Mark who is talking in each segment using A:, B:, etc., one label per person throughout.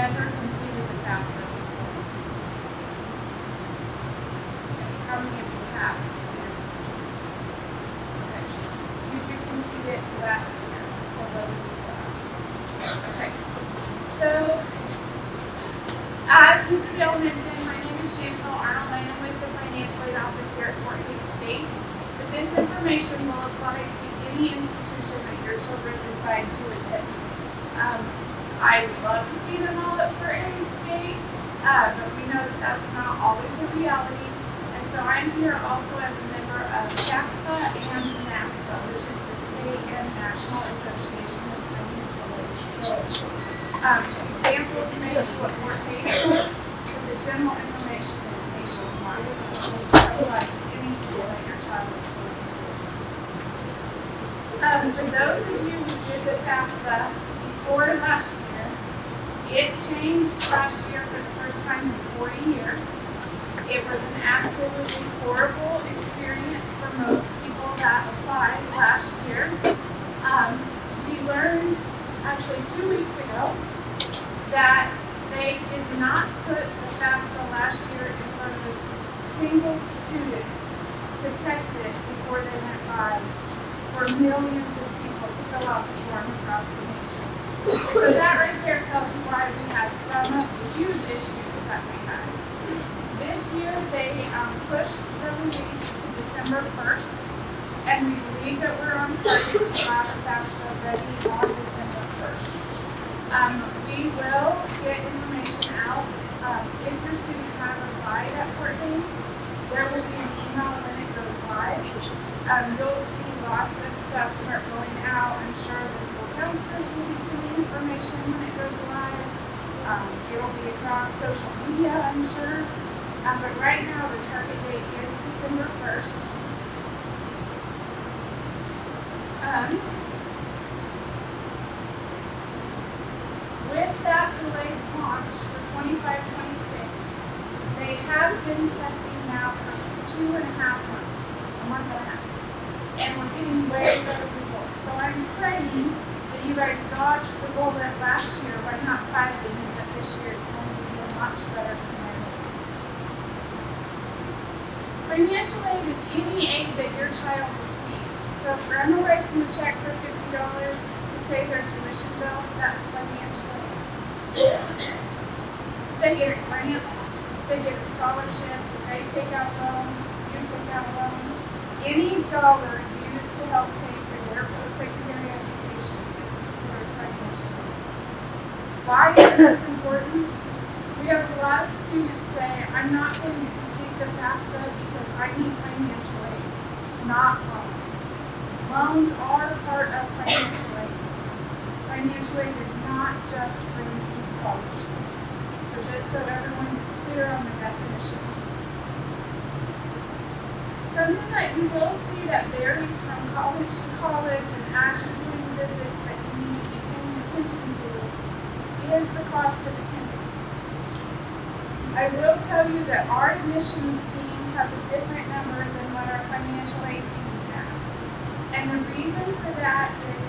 A: never completed the FAFSA before? How many of you have? Okay. Did you complete it last year, or was it before? Okay. So, as Mr. Dale mentioned, my name is Chantel Arnold. I am with the Financial Aid Office here at Fort Hays State. But this information will apply to any institution that your children decide to attend. I would love to see them all at Fort Hays State, but we know that that's not always a reality. And so I'm here also as a member of FAFSA and NASPA, which is the State and National Association of Financial Aid. So, examples may of what Fort Hays does, but the general information is nationwide. So it's applies to any school that your child is going to. For those of you who did the FAFSA before last year, it changed last year for the first time in 40 years. It was an absolutely horrible experience for most people that applied last year. We learned actually 2 weeks ago that they did not put the FAFSA last year in front of a single student to test it before they went live for millions of people to fill out the form across the nation. So that right there tells you why we had some of the huge issues that we had. This year they pushed the release to December 1st, and we believe that we're on target to have the FAFSA ready on December 1st. We will get information out. If your student has applied at Fort Hays, there will be an email when it goes live. You'll see lots of stuff start going out. I'm sure the school counselors will be sending information when it goes live. It'll be across social media, I'm sure. But right now, the target date is December 1st. With that delayed launch for 25-26, they have been testing now for 2.5 months, a month and a half, and we're getting way better results. So I'm praying that you guys dodged the bullet last year by not piloting it, that this year is going to be a much better scenario. Financial aid is any aid that your child receives. So if grandma writes them a check for $50 to pay their tuition bill, that's financial aid. They get a grant, they get a scholarship, they take out a loan, you take out a loan. Any dollar used to help pay for their post-secondary education is considered financial aid. Why is this important? We have a lot of students say, I'm not going to complete the FAFSA because I need financial aid, not loans. Loans are part of financial aid. Financial aid is not just grants and scholarships. So just so everyone is clear on the definition. Something that you will see that varies from college to college and as you're doing visits that you need to be paying attention to is the cost of attendance. I will tell you that our admissions team has a different number than what our financial aid team has. And the reason for that is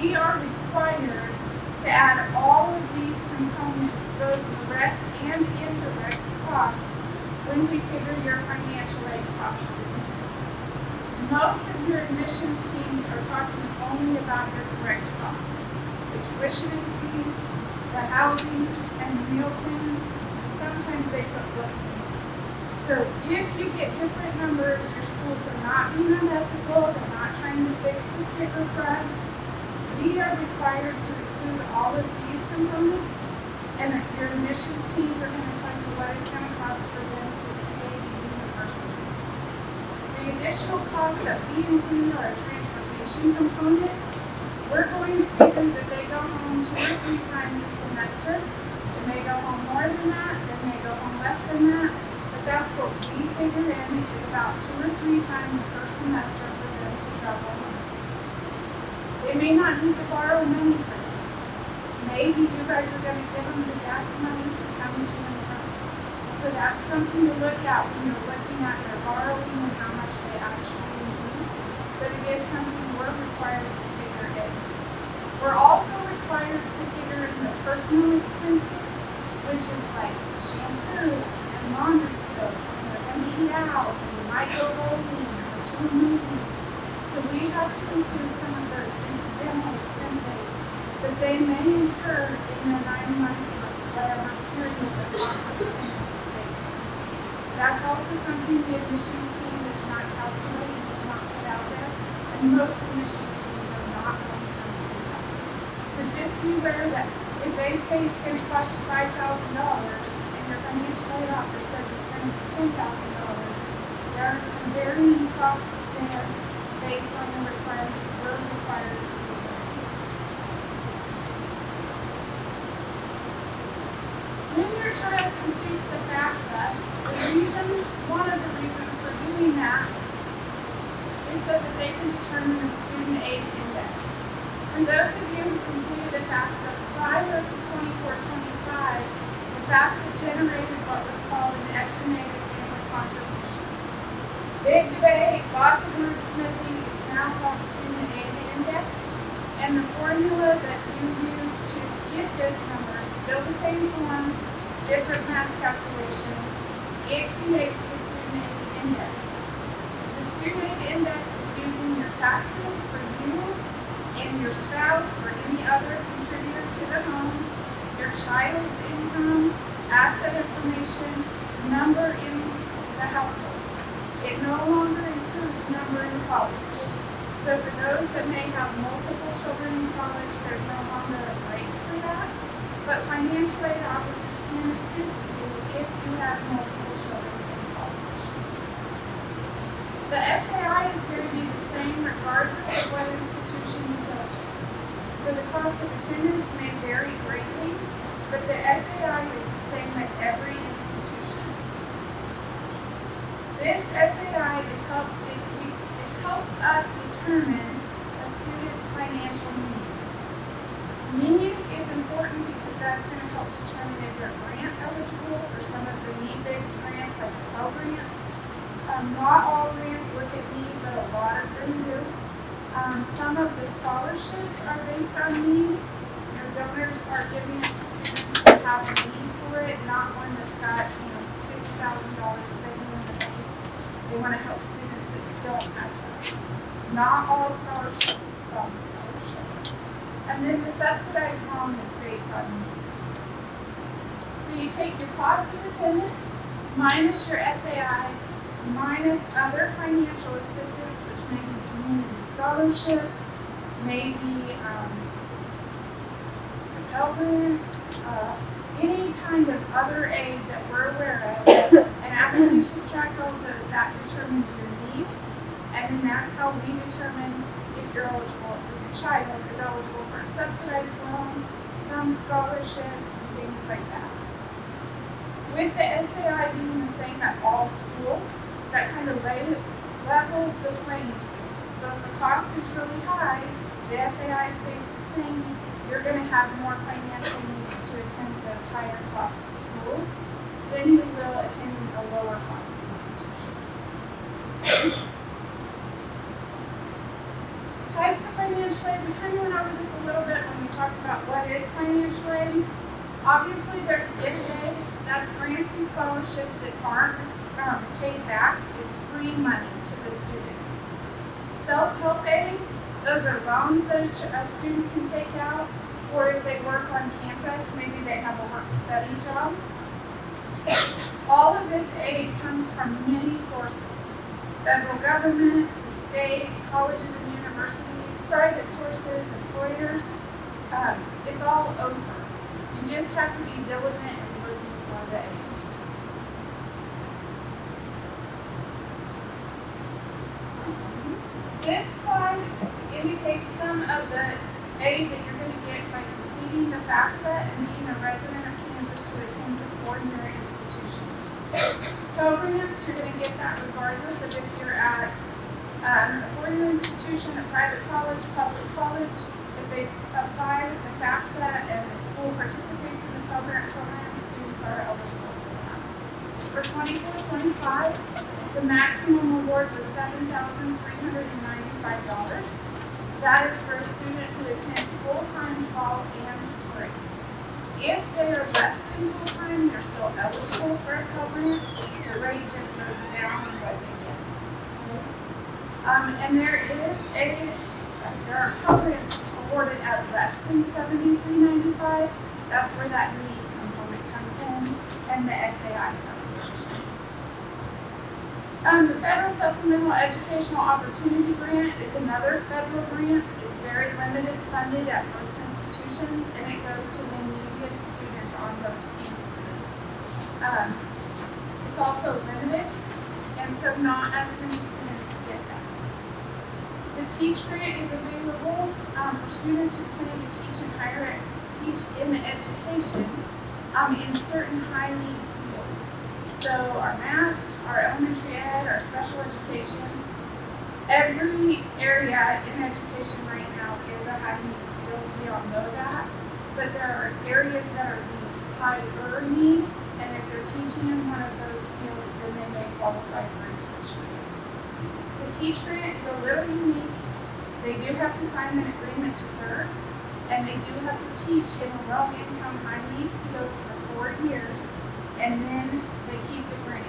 A: we are required to add all of these components, both direct and indirect costs, when we figure your financial aid cost of attendance. Most of your admissions teams are talking only about your direct costs, the tuition and fees, the housing, and the meal plan, and sometimes they put books in. So if you get different numbers, your schools are not being unethical, they're not trying to fix the sticker price. We are required to include all of these components, and your admissions teams are going to tell you what it's going to cost for them to pay the university. The additional costs that we include are a transportation component. We're going to figure that they go home 2 or 3 times a semester. They may go home more than that, they may go home less than that, but that's what we figure in is about 2 or 3 times per semester for them to travel home. They may not need to borrow money for them. Maybe you guys are going to give them the gas money to come to and from. So that's something to look at when you're looking at their borrowing and how much they actually need. But it is something we're required to figure in. We're also required to figure in the personal expenses. which is like shampoo and laundry soap, and they're going to eat out, and you might go bowling or to a movie. So we have to include some of those incidental expenses that they may incur in their 9 months or whatever period the cost of attendance is based on. That's also something the admissions team that's not calculating, does not put out there, and most admissions teams are not going to include that. So just be aware that if they say it's going to cost you $5,000 and your financial aid office says it's going to be $10,000, there are some varying costs there based on the requirements we're required to do. When your child completes the FAFSA, one of the reasons for doing that is so that they can determine the student aid index. For those of you who completed the FAFSA prior to 24-25, the FAFSA generated what was called an estimated family contribution. Big debate, lots of wordsmithing. It's now called student aid index, and the formula that you use to get this number, still the same form, different math calculation, it creates the student aid index. The student aid index is using your taxes for you and your spouse or any other contributor to the home, your child's income, asset information, number in the household. It no longer includes number in college. So for those that may have multiple children in college, there's no longer a rate for that. But financial aid offices can assist you if you have multiple children in college. The SAI is going to be the same regardless of what institution you go to. So the cost of attendance may vary greatly, but the SAI is the same at every institution. This SAI helps us determine a student's financial need. Need is important because that's going to help determine if you're grant eligible for some of the need-based grants like the Pell Grant. Not all grants look at need, but a lot of them do. Some of the scholarships are based on need. Your donors are giving it to students that have a need for it, not one that's got $50,000 saving in the bank. They want to help students that don't have that. Not all scholarships, some scholarships. And then the subsidized loan is based on need. So you take your cost of attendance minus your SAI minus other financial assistance, which may be community scholarships, maybe the Pell Grant, any kind of other aid that we're aware of. And after you subtract all of those, that determines your need. And then that's how we determine if you're eligible, if your child is eligible for a subsidized loan, some scholarships, and things like that. With the SAI being the same at all schools, that kind of levels the playing field. So if the cost is really high, the SAI stays the same, you're going to have more financial need to attend those higher cost schools than you will attending a lower cost institution. Types of financial aid, we kind of went over this a little bit when we talked about what is financial aid. Obviously, there's gift aid, that's grants and scholarships that aren't paid back. It's free money to the student. Self-help aid, those are loans that a student can take out, or if they work on campus, maybe they have a work-study job. All of this aid comes from many sources. Federal government, the state, colleges and universities, private sources, employers. It's all over. You just have to be diligent in looking for the aid. This slide indicates some of the aid that you're going to get by completing the FAFSA and being a resident of Kansas who attends a four-year institution. Pell Grants, you're going to get that regardless of if you're at a four-year institution, a private college, public college. If they apply the FAFSA and the school participates in the Pell Grant program, students are eligible for that. For 24-25, the maximum award was $7,395. That is for a student who attends full-time fall and spring. If they are less than full-time, they're still eligible for a Pell Grant. The rate just goes down what they get. And there are Pell Grants awarded at less than $73.95. That's where that need component comes in, and the SAI coverage. The Federal Supplemental Educational Opportunity Grant is another federal grant. It's very limited funded at most institutions, and it goes to the neediest students on those campuses. It's also limited, and so not as many students get that. The Teach Grant is available for students who plan to teach in education in certain high need fields. So our math, our elementary ed, our special education, every area in education right now is a high need field. We all know that. But there are areas that are higher need, and if they're teaching in one of those fields, then they may qualify for a Teach Grant. The Teach Grant is a little unique. They do have to sign an agreement to serve, and they do have to teach in a low-income, high-need field for 4 years, and then they keep the grant.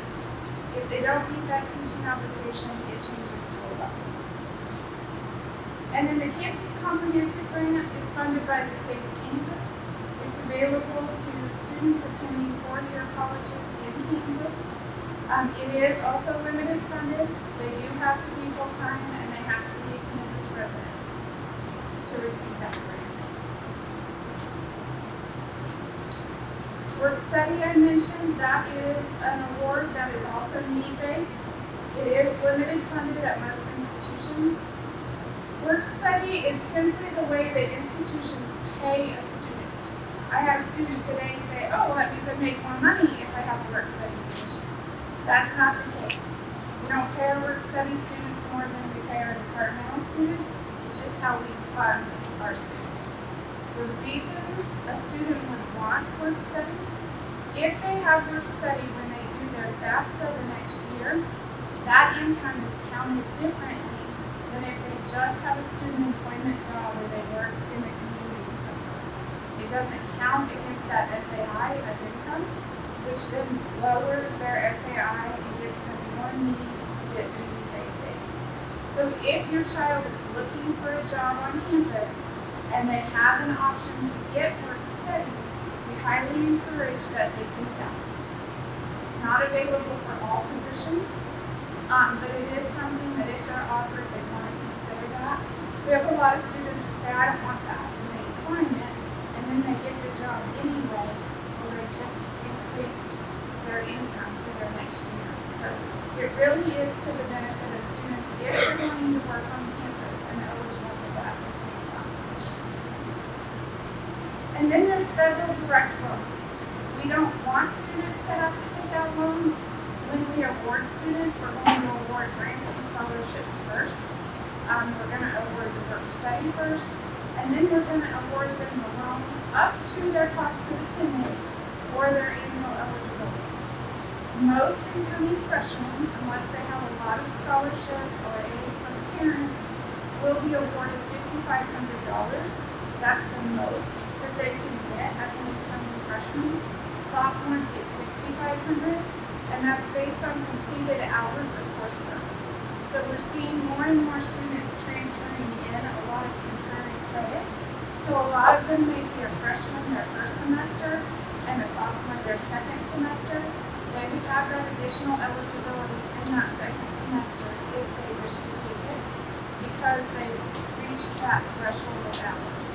A: If they don't meet that teaching obligation, it changes to a loan. And then the Kansas Comprehensive Grant is funded by the state of Kansas. It's available to students attending 4-year colleges in Kansas. It is also limited funded. They do have to be full-time, and they have to be a Kansas resident to receive that grant. Work study I mentioned, that is an award that is also need-based. It is limited funded at most institutions. Work study is simply the way that institutions pay a student. I had a student today say, oh, well, that means I make more money if I have a work study position. That's not the case. We don't pay our work study students more than we pay our departmental students. It's just how we fund our students. The reason a student would want work study, if they have work study when they do their FAFSA the next year, that income is counted differently than if they just have a student employment job or they work in the community somewhere. It doesn't count against that SAI as income, which then lowers their SAI and gives them more need to get the need-based aid. So if your child is looking for a job on campus and they have an option to get work study, we highly encourage that they do that. It's not available for all positions, but it is something that if they're offered, they want to consider that. We have a lot of students that say, I don't want that, and they decline it, and then they get the job anyway, or they just increased their income for their next year. So it really is to the benefit of students if they're wanting to work on campus and eligible for that to take that position. And then there's federal direct loans. We don't want students to have to take out loans. When we award students, we're going to award grants and scholarships first. We're going to award the work study first, and then we're going to award them the loans up to their cost of attendance or their annual eligibility. Most incoming freshmen, unless they have a lot of scholarships or aid from parents, will be awarded $5,500. That's the most that they can get as an incoming freshman. Sophomores get $6,500. And that's based on completed hours of coursework. So we're seeing more and more students transferring in a lot of concurrent credit. So a lot of them may be a freshman their first semester and a sophomore their second semester. They would have that additional eligibility in that second semester if they wish to take it because they reached that threshold of hours.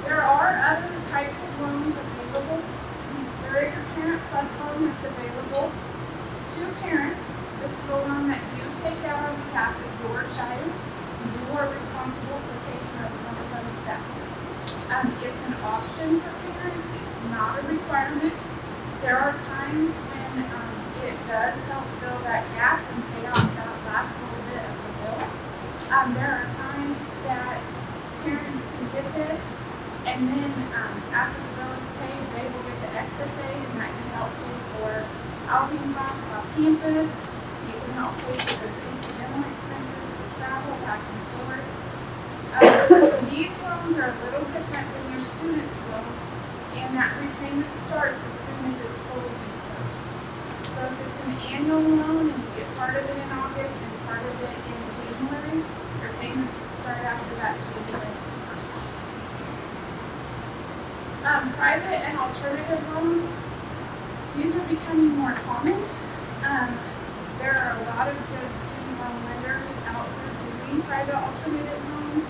A: There are other types of loans available. There is a Parent Plus loan that's available to parents. This is a loan that you take out on behalf of your child. You are responsible for taking care of some of those debt. It's an option for parents. It's not a requirement. There are times when it does help fill that gap and pay off that last little bit of the bill. There are times that parents can get this, and then after the bill is paid, they will get the excess aid, and that can help pay for housing costs off campus. It can help pay for those incidental expenses for travel back and forth. loans are a little different than your student's loans, and that repayment starts as soon as it's fully dispersed. So if it's an annual loan and you get part of it in August and part of it in January, your payments would start after that January disbursement. Private and alternative loans, these are becoming more common. There are a lot of good student loan lenders out there doing private alternative loans.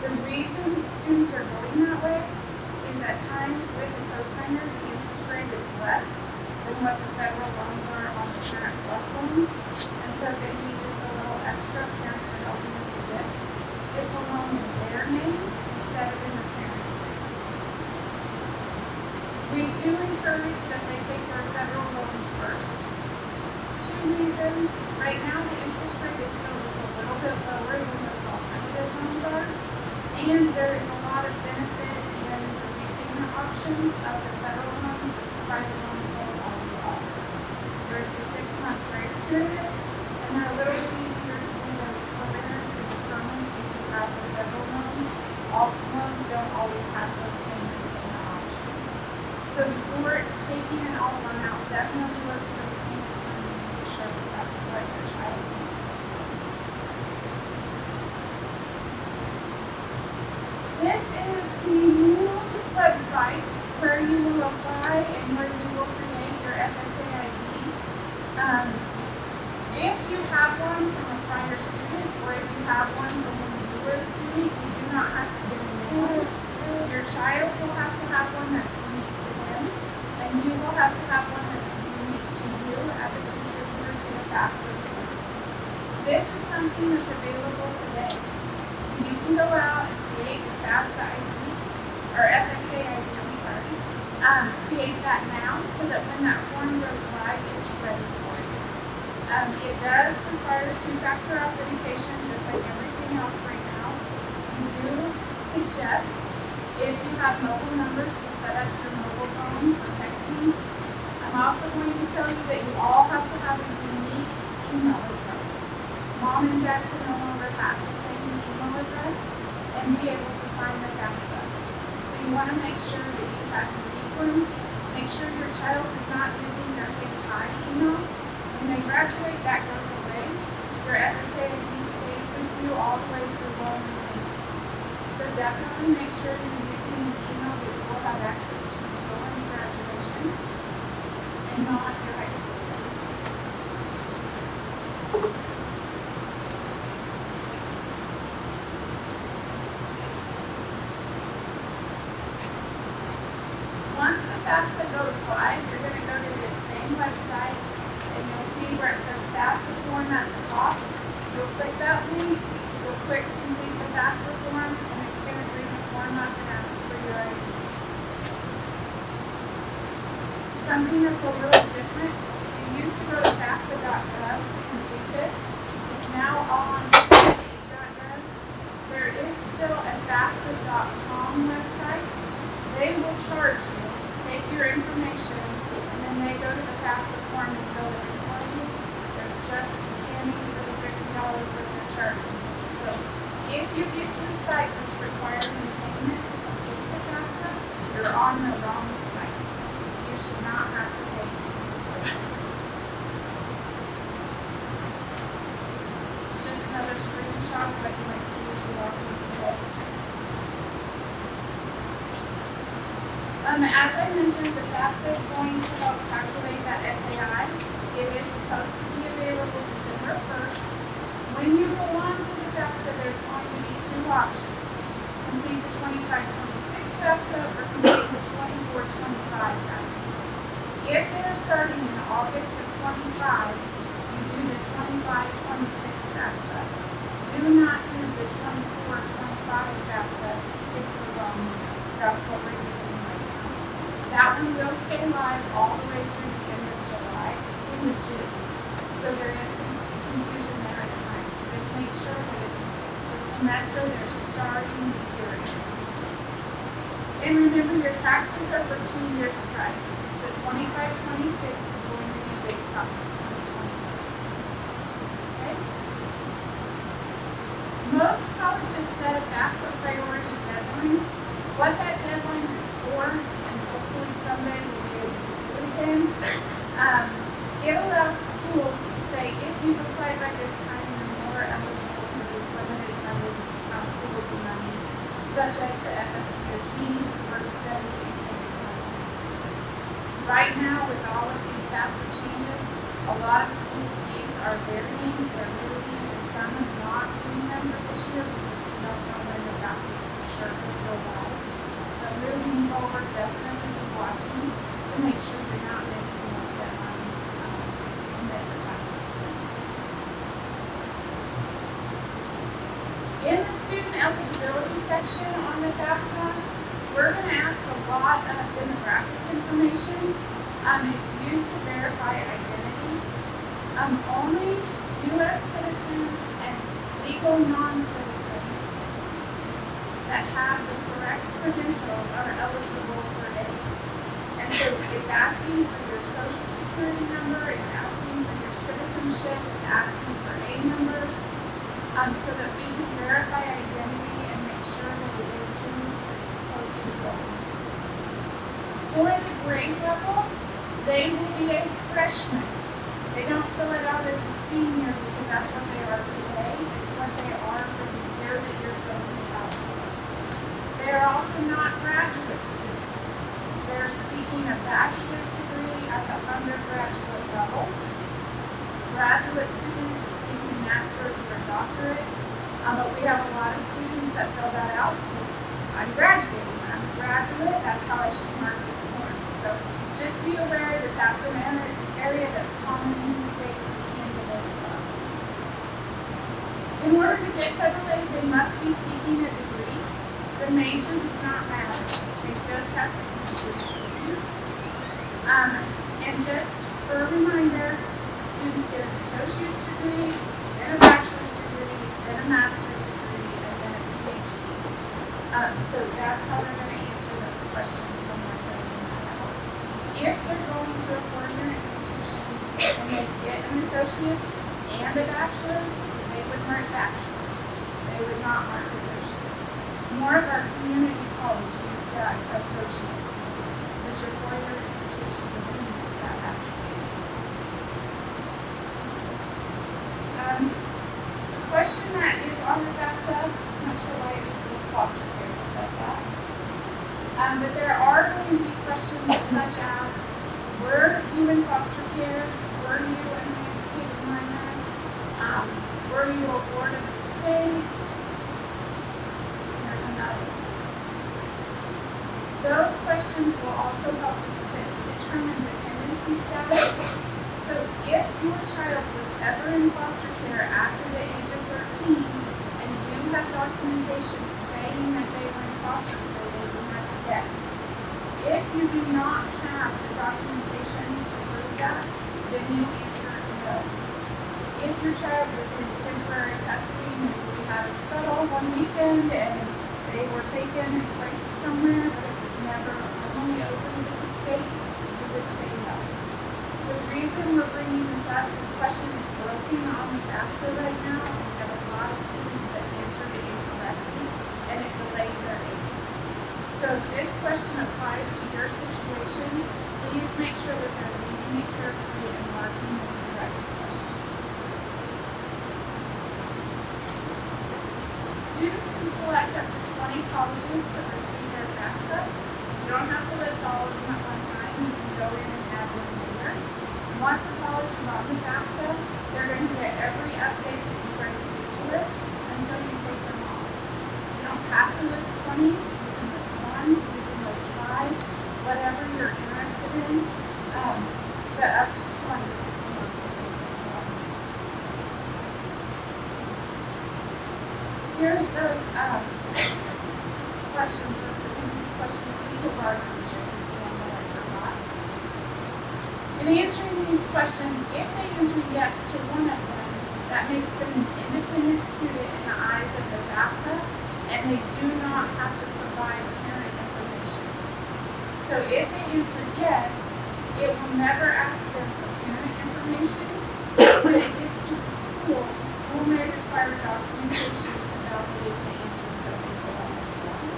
A: The reason students are going that way is at times with a cosigner, the interest rate is less than what the federal loans are on the Parent Plus loans. And so they need just a little extra. Parents are helping them do this. It's a loan in their name instead of in the parent's name. We do encourage that they take their federal loans first. 2 reasons. Right now the interest rate is still just a little bit lower than those alternative loans are. And there is a lot of benefit in the repayment options of the federal loans that the private loans don't always offer. There's the 6-month grace period, and they're a little bit easier to do those forbearance and deferments if you have the federal loans. All loans don't always have those same repayment options. So before taking an all loan out, definitely look at those payment terms and make sure that that's what your child needs. This is the new website where you will apply and where you will create your FSA ID. If you have one from a prior student, or if you have one from when you were a student, you do not have to get a new one. Your child will have to have one that's unique to them, and you will have to have one that's unique to you as a contributor to the FAFSA. This is something that's available today. So you can go out and create your FAFSA ID, or FSA ID, I'm sorry. Create that now so that when that form goes live, it's ready for you. It does require 2-factor authentication, just like everything else right now. We do suggest, if you have mobile numbers, to set up your mobile phone for texting. I'm also going to tell you that you all have to have a unique email address. Mom and Dad can no longer have the same email address and be able to sign the FAFSA. So you want to make sure that you have unique ones. Make sure your child is not using their Kids High email. When they graduate, that goes away. Your FSA ID stays with you all the way through well and late. So definitely make sure you're using the email that you will have access to during graduation and not your high school. Once the FAFSA goes live, you're going to go to this same website and you'll see where it says FAFSA form at the top. You'll click that link, you'll click complete the FAFSA form, and it's going to bring the form up and ask for your IDs. Something that's a little different, you used to go to FAFSA.gov to complete this. It's now all on state.gov. There is still a FAFSA.com website. They will charge you, take your information, and then they go to the FAFSA form and fill it in for you. They're just scanning for the $50 that they're charging you. So if you get to the site which requires an payment to complete the FAFSA, you're on the wrong site. You should not have to pay to complete it. It's just another screenshot of what you might see if you walk into it. As I mentioned, the FAFSA is going to help calculate that SAI. It is supposed to be available December 1st. When you go on to the FAFSA, there's going to be 2 options. Complete the 25-26 FAFSA or complete the 24-25 FAFSA. If they're starting in August of 25, you do the 25-26 FAFSA. Do not do the 24-25 FAFSA. It's the wrong year. That's what we're using. That one will stay live all the way through the end of June. So there is some confusion there at times. So just make sure that it's the semester they're starting the year in. And remember, your taxes are for 2 years prior. So 25-26 is going to be based off of 2020. Okay? Most colleges set a FAFSA priority deadline what that deadline is for, and hopefully someday we'll be able to do it again. It allows schools to say, if you've applied by this time, you're more eligible for this limited funded schools and money, such as the FSCOG, work study, and campus money. Right now, with all of these FAFSA changes, a lot of schools' needs are varying, they're moving, and some have not been done for this year because we don't know when the FAFSA is for sure going to go live. But moving forward, definitely be watching to make sure you're not missing those deadlines to submit the FAFSA. In the student eligibility section on the FAFSA, we're going to ask a lot of demographic information. It's used to verify identity. Only U.S. citizens and legal non-citizens that have the correct credentials are eligible for aid. And so it's asking for your social security number, it's asking for your citizenship, it's asking for aid numbers, so that we can verify identity and make sure that it is who it's supposed to be going to. For the grade level, they will be a freshman. They don't fill it out as a senior because that's what they are today. It's what they are for the year that you're filling it out for. They are also not graduate students. They're seeking a bachelor's degree at the undergraduate level. Graduate students are seeking a master's or a doctorate. But we have a lot of students that fill that out because I'm graduating. I'm a graduate. That's how I should mark this morning. So just be aware that that's an area that's common in the states and candidate process. In order to get federal aid, they must be seeking a degree. The major does not matter. They just have to be a senior. And just for a reminder, students get an associate's degree, then a bachelor's degree, then a master's degree, and then a PhD. So that's how they're going to answer those questions when they're filling that out. If they're going to a four-year institution and they get an associate's and a bachelor's, they would mark bachelor's. They would not mark associates. More of our community college uses that associate, but your four-year institution would use that bachelor's. The question that is on the FAFSA, I'm not sure why it just says foster care just like that. But there are going to be questions such as, were you in foster care? Were you an emancipated minor? Were you a ward of the state? And there's another. Those questions will also help determine dependency status. So if your child was ever in foster care after the age of 13 and you have documentation saying that they were in foster care, they will mark yes. If you do not have the documentation to prove that, then you answer no. If your child was in temporary custody, maybe we had a scuttle one weekend and they were taken and placed somewhere, but it was never formally opened to the state, you would say no. The reason we're bringing this up, this question is broken on the FAFSA right now. We have a lot of students that answered it incorrectly, and it delayed their aid. So if this question applies to your situation, please make sure that they're reading it carefully and marking the correct question. Students can select up to 20 colleges to receive their FAFSA. You don't have to list all of them at one time. You can go in and add them later. Once a college is on the FAFSA, they're going to get every update that you guys do to it until you take them off. You don't have to list 20. You can list 1. You can list 5. Whatever you're interested in. But up to 20 is the most that they can go. Here's those questions, those dependency questions. Legal guardianship is the one that I forgot. In answering these questions, if they answer yes to one of them, that makes them an independent student in the eyes of the FAFSA, and they do not have to provide parent information. So if they answer yes, it will never ask them for parent information. When it gets to the school may require documentation to validate the answers that they put on the form.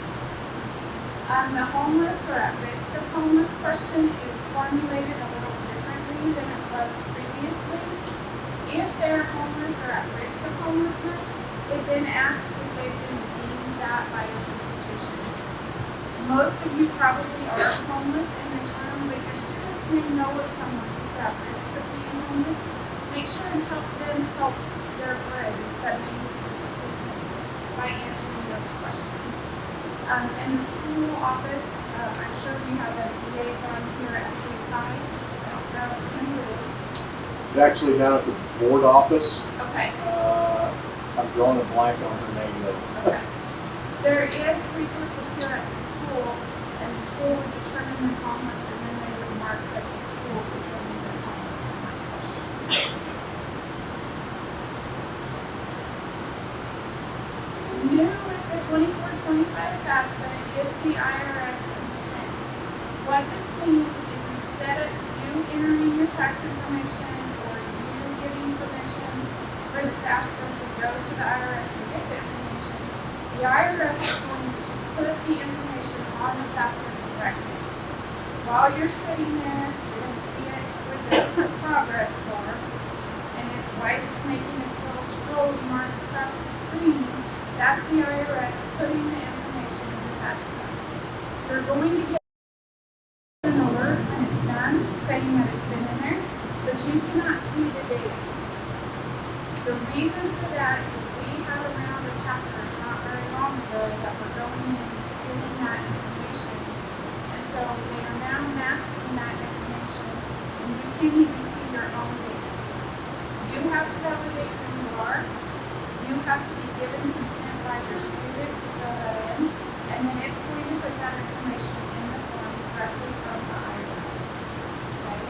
A: The homeless or at risk of homeless question is formulated a little differently than it was previously. If they're homeless or at risk of homelessness, it then asks if they've been deemed that by an institution. Most of you probably are homeless in this room, but your students may know of someone who's at risk of being homeless. Make sure and help them help their friends that may need this assistance by answering those questions. In the school office, I'm sure we have a liaison here at Hayes High. I don't know who it is.
B: It's actually down at the board office.
A: Okay.
B: I'm drawing a blank on her name though.
A: Okay. There is resources here at the school, and the school would determine them homeless, and then they would mark that the school determined them homeless on my question. New with the 24-25 FAFSA is the IRS consent. What this means is instead of you entering your tax information or you giving permission for the FAFSA to go to the IRS and get the information, the IRS is going to put the information on the FAFSA directly. While you're sitting there, you're going to see it with the progress bar, and while it's making its little scrolling marks across the screen, that's the IRS putting the information in the FAFSA. You're going to get an alert when it's done, saying that it's been in there, but you cannot see the data. The reason for that is we had a round of hackers not very long ago that were going in and stealing that information. And so they are now masking that information, and you can't even see your own data. You have to validate who you are. You have to be given consent by your student to fill that in, and then it's going to put that information in the form directly from the IRS. Okay?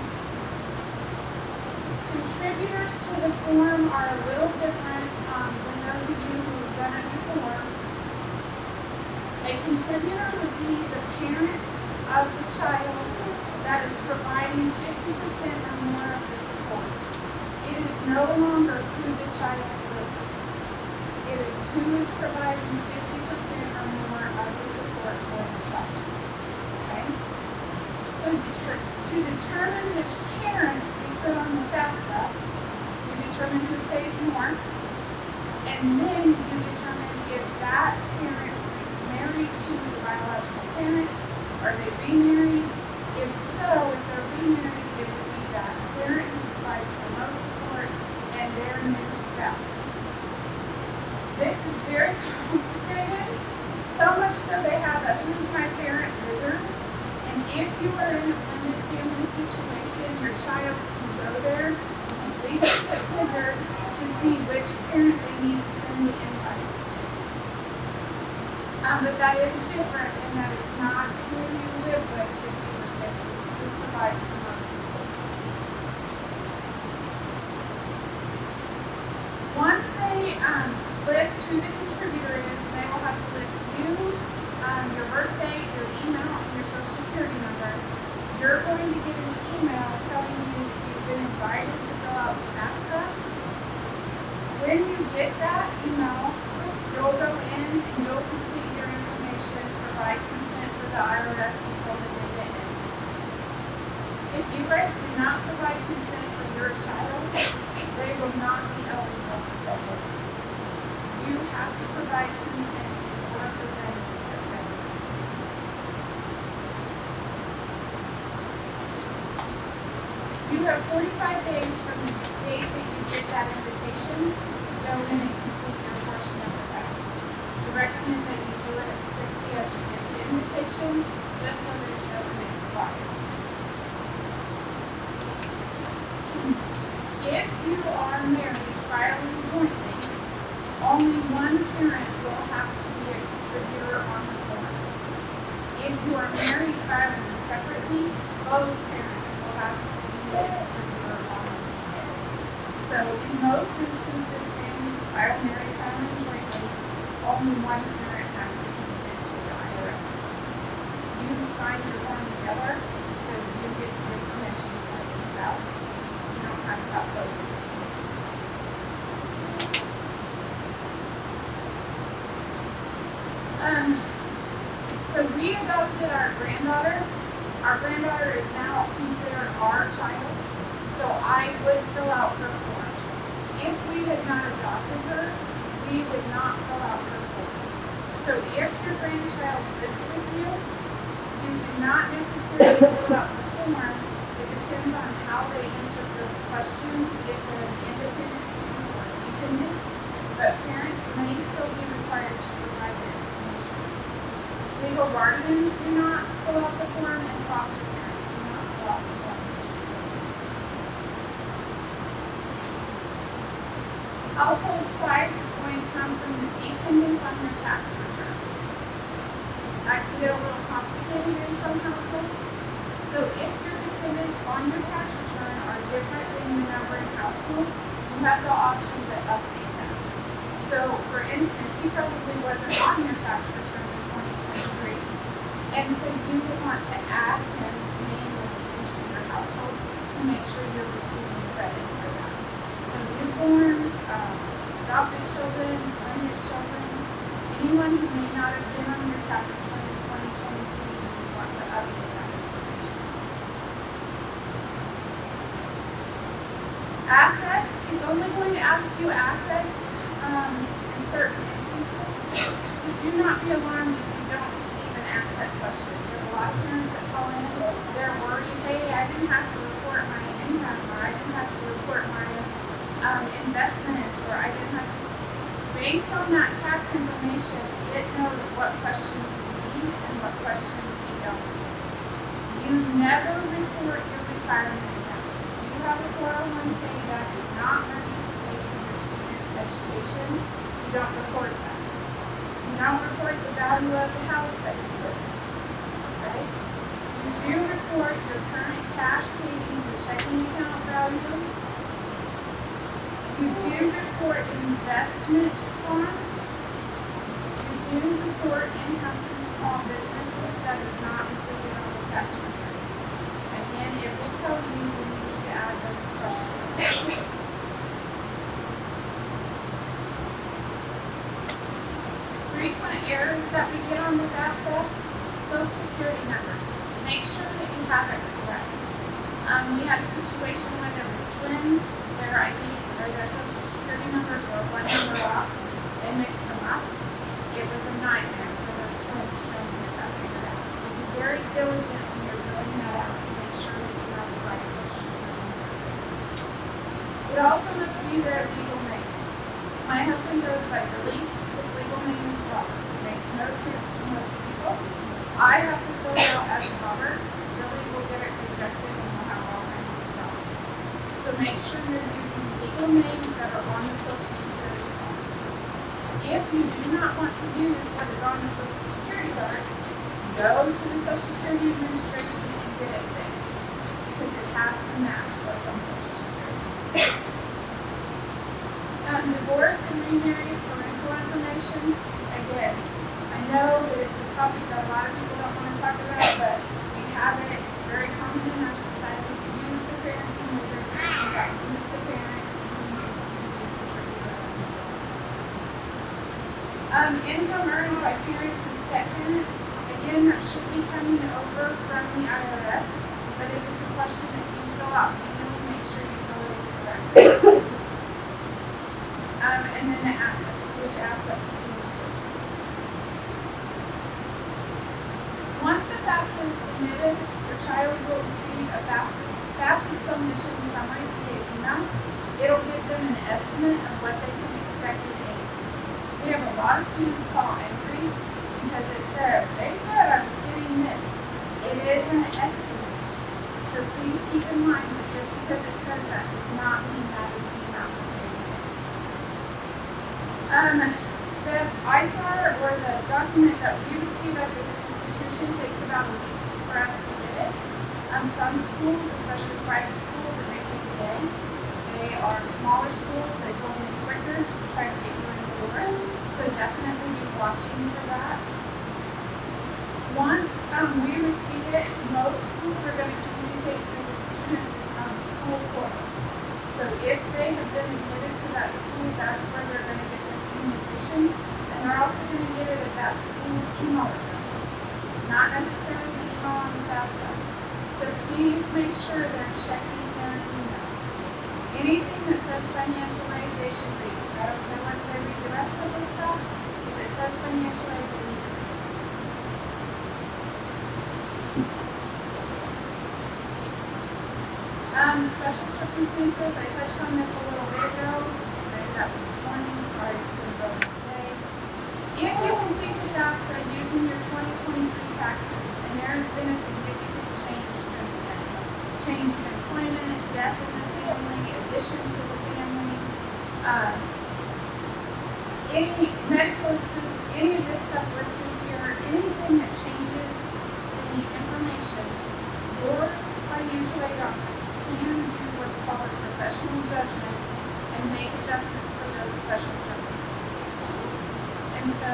A: Contributors to the form are a little different than those of you who have done it before. A contributor would be the parent of the child that is providing 50% or more of the support. It is no longer who the child lives with. It is who is providing 50% or more of the support for the child. Okay? So to determine which parents you put on the FAFSA, you determine who pays more, and then you determine if that parent married to the biological parent, are they remarried? If so, if they're remarried, it would be that parent who provides the most support and their new spouse. This is very complicated, so much so they have a Who's My Parent wizard. And if you are in a blended family situation, your child can go there and complete the wizard to see which parent they need to send the invites to. But that is different in that it's not who you live with 50%, it's who provides the most support. Once they list who the contributor is, they will have to list you, your birth date, your email, and your social security number. You're going to get an email telling you that you've been invited to fill out the FAFSA. When you get that email, you'll go in and you'll complete your information, provide consent for the IRS to fill the data in. If you guys do not provide consent for your child, they will not be eligible for federal. You have to provide consent in order for them to get federal. You have 45 days from the date that you get that invitation to go in and complete your portion of the FAFSA. We recommend that you do it as quickly as you get the invitation, just so that it doesn't expire. If you are married filing jointly, only one parent will have to be a contributor on the form. If you are married filing separately, both parents will have to be a contributor on the form. So in most instances, families file married filing jointly, only one parent has to consent to the IRS. You signed your form together, so you get to get permission for the spouse. You don't have to have both of them. So we adopted our granddaughter. Our granddaughter is now considered our child. So I would fill out her form. If we had not adopted her, we would not fill out her form. So if your grandchild lives with you, you do not necessarily fill out the form. It depends on how they answer those questions, if they're an independent student or dependent. But parents may still be required to provide their information. Legal guardians do not fill out the form, and foster parents do not fill out the form for students. Household size is going to come from the dependents on your tax return. That can get a little complicated in some households. So if your dependents on your tax return are different than your numbering household, you have the option to update them. So for instance, he probably wasn't on your tax return in 2023. And so you would want to add him manually into your household to make sure you're receiving credit for that. So newborns, adopted children, unit children, anyone who may not have been on your tax return in 2023, you want to update that information. Assets, it's only going to ask you assets in certain instances. So do not be alarmed if you don't receive an asset question. There are a lot of parents that call in, they're worried, hey, I didn't have to report my income, or I didn't have to report my investment, or I didn't have to. Based on that tax information, it knows what questions we need and what questions we don't. You never report your retirement account. If you have a 401k that is not money to pay for your student's education, you don't report that. You don't report the value of the house that you live in, right? You do report your current cash savings or checking account value. You do report investment funds. You do report income from small businesses that is not included on the tax return. Again, it will tell you when you need to add those questions. Frequent errors that we get on the FAFSA, Social Security numbers. Make sure that you have it correct. We had a situation where there was twins, their ID or their Social Security numbers were one number off. They mixed them up. It was a nightmare for those twins trying to get that figured out. So be very diligent when you're filling that out to make sure that you have the right Social Security numbers. It also must be their legal name. My husband goes by Billy. His legal name is Robert. It makes no sense to most people. I have to fill it out as Robert. Billy will get it rejected and we'll have all kinds of problems. So make sure you're using legal names that are on the Social Security card. If you do not want to use what is on the Social Security card, go to the Social Security Administration and get it fixed because it has to match what's on Social Security. Divorced and remarried parental information. Again, I know that it's a topic that a lot of people don't want to talk about, but we have it. It's very common in our society. We use the parenting wizard to find out who's the parent and who needs to be contributed. Income earned by parents and step parents. Again, that should be coming over from the IRS, but if it's a question that you fill out manually, make sure you fill it in correctly. And then the assets, which assets do you include? Once the FAFSA is submitted, your child will receive a FAFSA submission summary via email. It'll give them an estimate of what they can expect in aid. We have a lot of students call angry because they said I was getting this. It is an estimate. So please keep in mind that just because it says that does not mean that is the amount that they will get. The ISAR or the document that we receive at the institution takes about a week for us to get it. Some schools, especially private schools, it may take a day. They are smaller schools, they go in quicker to try to get you in the door. So definitely be watching for that. Once we receive it, most schools are going to communicate through the students' school portal. So if they have been admitted to that school, that's where they're going to get their communication, and they're also going to get it at that school's email address. not necessarily being on the FAFSA. So please make sure they're checking their email. Anything that says financial aid, they should read. I don't care whether they read the rest of the stuff. If it says financial aid, they need to read. Special circumstances, I touched on this a little bit ago. Maybe that was this morning, sorry, it's going to go today. If you complete the FAFSA using your 2023 taxes, and there's been a significant change since then, change in employment, death in the family, addition to the family, any medical expenses, any of this stuff listed here, anything that changes the information, your financial aid office can do what's called a professional judgment and make adjustments for those special circumstances. And so,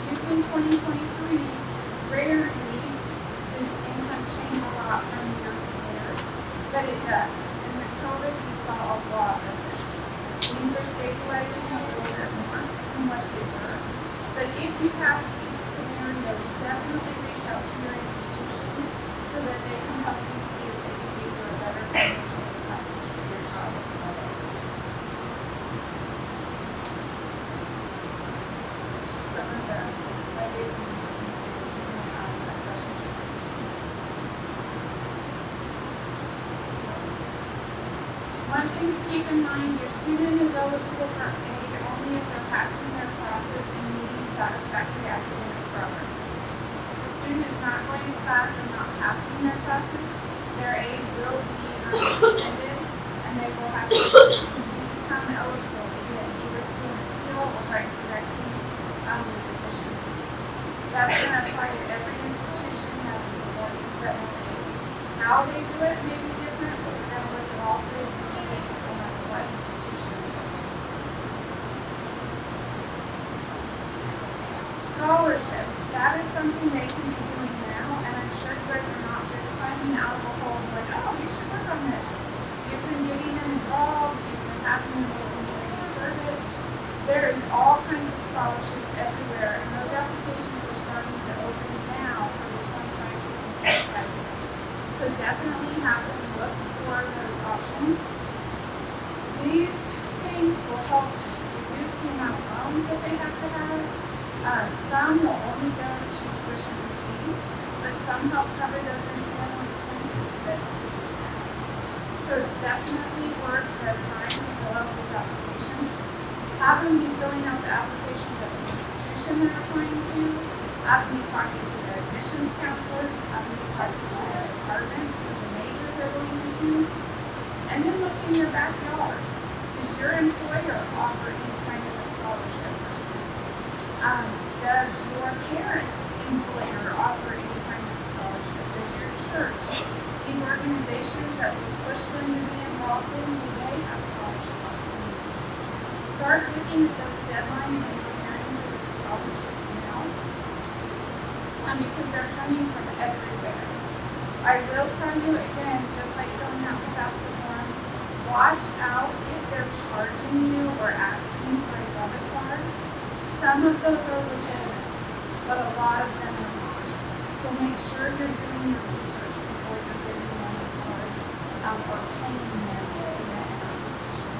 A: using 2023, rarely does income change a lot from year to year, but it does. And with COVID, we saw a lot of this. Things are stabilizing a little bit more than what they were. But if you have these scenarios, definitely reach out to your institutions so that they can help you see if they can give you a better financial aid package for your child. Some of the ways in a special circumstance. One thing to keep in mind, your student is eligible for aid only if they're passing their classes and meeting satisfactory academic progress. If the student is not going to class and not passing their classes, their aid will be suspended and they will have to become eligible again, either through an appeal or by correcting the deficiency. That's going to apply to every institution that is awarding federal aid. How they do it may be different, but we're going to look at all three of these things no matter what institution we go to. Scholarships, that is something they can be doing now, and I'm sure you guys are not just climbing out of a hole like, oh, we should work on this. You've been getting them involved, you've been having them do community service. There is all kinds of scholarships everywhere, and those applications are starting to open now for the 25-26 cycle. So definitely have them look for those options. These things will help reduce the amount of loans that they have to have. Some will only go to tuition and fees, but some help cover those incidental expenses that students have. So it's definitely worth their time to fill out those applications. Have them be filling out the applications at the institution they're applying to. Have them be talking to their admissions counselors. Have them be talking to their departments of the major they're going into. And then look in your backyard. Does your employer offer any kind of a scholarship for students? Does your parents' employer offer any kind of scholarship? Does your church, these organizations that we push them to be involved in, do they have scholarship opportunities? Start looking at those deadlines and preparing for these scholarships now, because they're coming from everywhere. I will tell you again, just like filling out the FAFSA form, watch out if they're charging you or asking for a debit card. Some of those are legitimate, but a lot of them are not. So make sure you're doing your research before you're giving them a card or paying them to submit an application.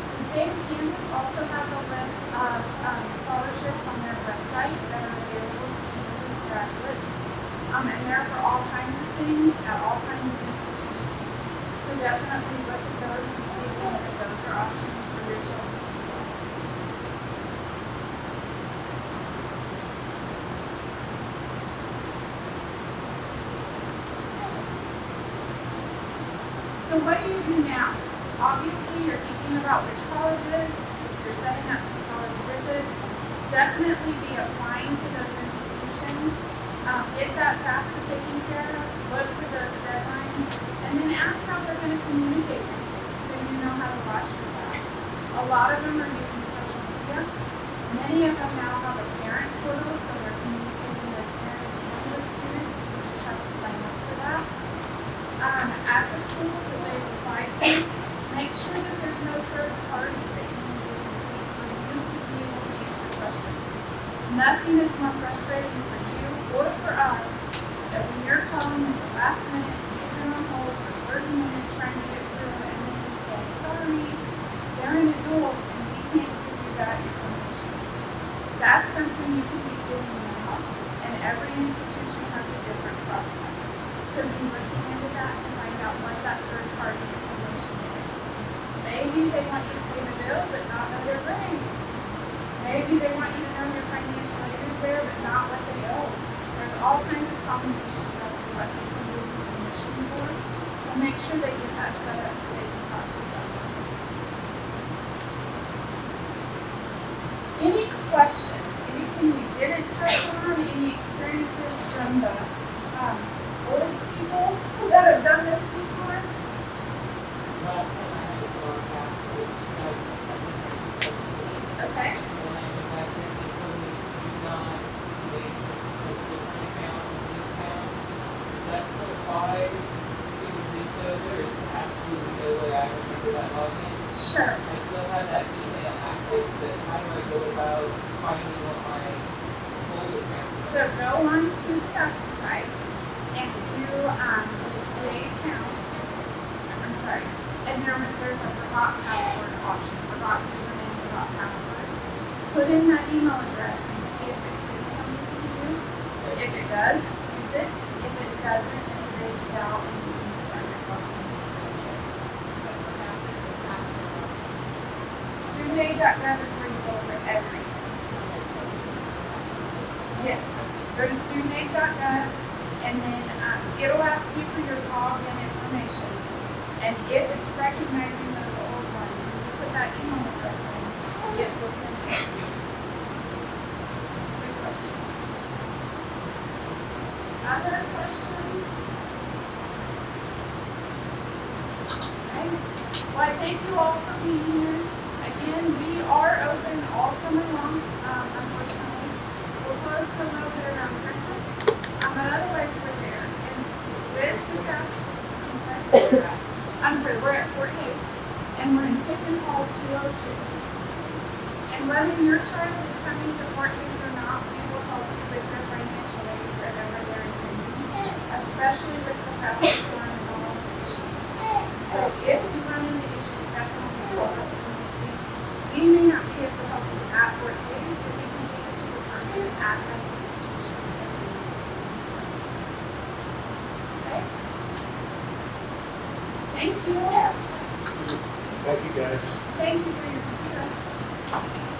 A: The state of Kansas also has a list of scholarships on their website that are available to Kansas graduates. And they're for all kinds of things at all kinds of institutions. So definitely look at those and see if any of those are options for your children. So what do you do now? Obviously, you're thinking about which colleges, you're setting up some college visits. Definitely be applying to those institutions. Get that FAFSA taken care of, look for those deadlines, and then ask how they're going to communicate with you so you know how to watch for that. A lot of them are using social media. Many of them now have a parent portal, so they're communicating with parents and with students. You just have to sign up for that. At the schools that they've applied to, make sure that there's no third party that communicating with you for you to be able to answer questions. Nothing is more frustrating for you or for us that when you're calling at the last minute, you've been on hold for 30 minutes trying to get through, and then you say, sorry, they're an adult and we can't give you that information. That's something you can be doing now, and every institution has a different process. So be looking into that to find out what that third-party information is. Maybe they want you to pay the bill but not know their grades. Maybe they want you to know your financial aid is there but not what they owe. There's all kinds of combinations as to what they can do permission for. So make sure they get that set up so they can talk to someone. Any questions? Anything we didn't touch on? Any experiences from the old people that have done this before?
C: Last time I had to go back was 2007.
A: Okay.
C: When I went back there, they told me, do not make this a different account or new account. Does that still apply? Because they said there is absolutely no way I remember that login.
A: Sure.
C: I still have that email active, but how do I go about finding what my old account is?
A: So go on to the FAFSA site and do create account. I'm sorry. And there's a forgot password option. Forgot username, forgot password. Put in that email address and see if it sends something to you. If it does, use it. If it doesn't, then erase it out and you can start yourself. StudentAid.gov is where you go over everything. Yes. Go to StudentAid.gov and then it'll ask you for your login information. And if it's recognizing those old ones, when you put that email address in, it will send it to you. Good question. Other questions? Okay. Well, I thank you all for being here. Again, we are open all summer long, unfortunately. We're closed for a little bit around Christmas. But otherwise, we're there. And where's your house? I'm sorry, we're at Fort Hays. And we're in Tiffin Hall 202. And whether your child is coming to Fort Hays or not, we will help you with their financial aid wherever they're attending, especially with the FAFSA form and all of the issues. So if you run into issues, definitely call us and we'll see. We may not be able to